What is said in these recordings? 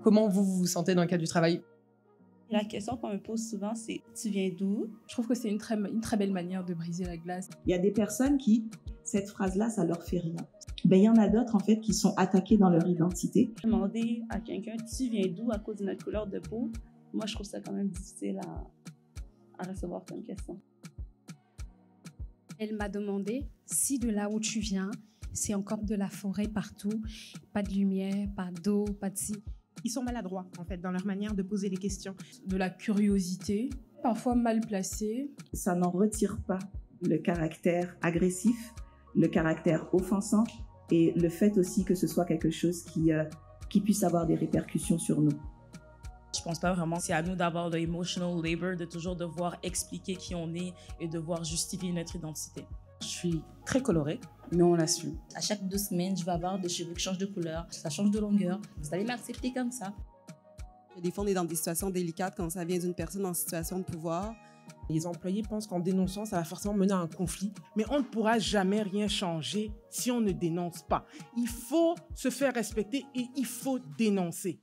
Comment vous vous sentez dans le cadre du travail? La question qu'on me pose souvent, c'est « tu viens d'où ?» Je trouve que c'est une très belle manière de briser la glace. Il y a des personnes qui, cette phrase-là, ça leur fait rien. Ben, il y en a d'autres, en fait, qui sont attaquées dans leur identité. Demander à quelqu'un « tu viens d'où ?» à cause de notre couleur de peau, moi, je trouve ça quand même difficile à recevoir comme question. Elle m'a demandé si de là où tu viens, c'est encore de la forêt partout, pas de lumière, pas d'eau, pas de ci. Ils sont maladroits, en fait, dans leur manière de poser les questions. De la curiosité, parfois mal placée. Ça n'en retire pas le caractère agressif, le caractère offensant et le fait aussi que ce soit quelque chose qui puisse avoir des répercussions sur nous. Je pense pas vraiment. C'est à nous d'avoir le emotional labor, de toujours devoir expliquer qui on est et devoir justifier notre identité. Je suis très colorée, mais on l'assume. À chaque 2 semaines, je vais avoir des cheveux qui changent de couleur, ça change de longueur. Vous allez m'accepter comme ça. Des fois, on est dans des situations délicates quand ça vient d'une personne en situation de pouvoir. Les employés pensent qu'en dénonçant, ça va forcément mener à un conflit. Mais on ne pourra jamais rien changer si on ne dénonce pas. Il faut se faire respecter et il faut dénoncer.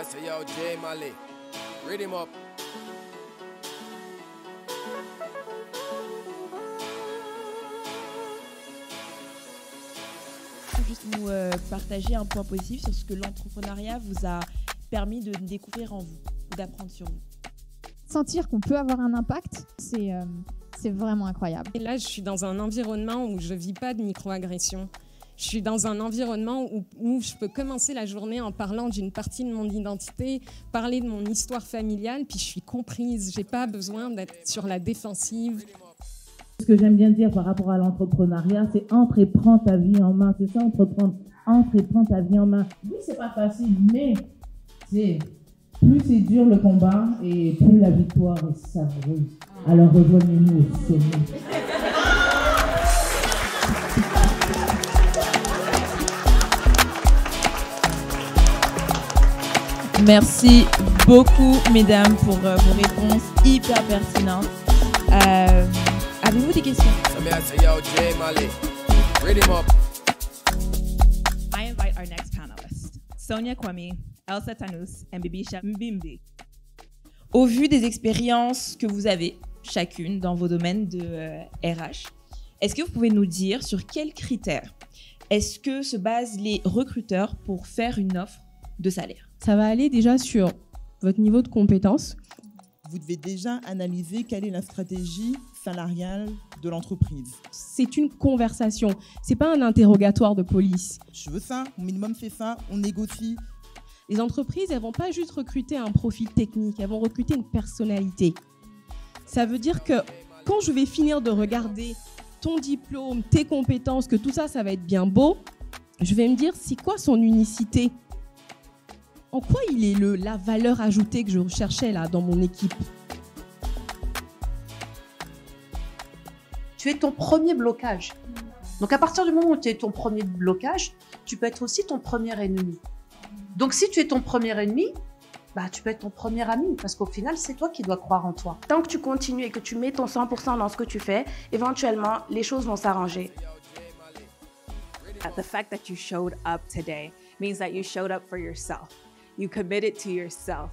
Say yo, Jay Mali, read him up. Juste vous partager un point positif sur ce que l'entrepreneuriat vous a permis de découvrir en vous, d'apprendre sur vous. Sentir qu'on peut avoir un impact, c'est vraiment incroyable. Et là, je suis dans un environnement où je ne vis pas de microagression. Je suis dans un environnement où je peux commencer la journée en parlant d'une partie de mon identité, parler de mon histoire familiale, puis je suis comprise. Je n'ai pas besoin d'être sur la défensive. Ce que j'aime bien dire par rapport à l'entrepreneuriat, c'est entre et prends ta vie en main. C'est ça, entreprendre. Entre et prends ta vie en main. Oui, c'est pas facile, mais plus c'est dur le combat et plus la victoire est savoureuse. Alors rejoignez-nous au sommet. Merci beaucoup, mesdames, pour vos réponses hyper pertinentes. Avez-vous des questions? I invite our next panelist, Sonia Kwame, Elsa Tanous, and Bibisha Mbimbi. Au vu des expériences que vous avez chacune dans vos domaines de RH, est-ce que vous pouvez nous dire sur quels critères est-ce que se basent les recruteurs pour faire une offre de salaire? Ça va aller déjà sur votre niveau de compétence. Vous devez déjà analyser quelle est la stratégie salariale de l'entreprise. C'est une conversation, c'est pas un interrogatoire de police. Je veux ça, au minimum c'est ça, on négocie. Les entreprises, elles vont pas juste recruter un profil technique, elles vont recruter une personnalité. Ça veut dire que quand je vais finir de regarder ton diplôme, tes compétences, que tout ça, ça va être bien beau, je vais me dire, c'est quoi son unicité ? En quoi il est la valeur ajoutée que je recherchais là dans mon équipe? Tu es ton premier blocage. Donc à partir du moment où tu es ton premier blocage, tu peux être aussi ton premier ennemi. Donc si tu es ton premier ennemi, bah, tu peux être ton premier ami parce qu'au final, c'est toi qui dois croire en toi. Tant que tu continues et que tu mets ton 100% dans ce que tu fais, éventuellement, les choses vont s'arranger. The fact that you showed up today means that you showed up for yourself. You committed to yourself.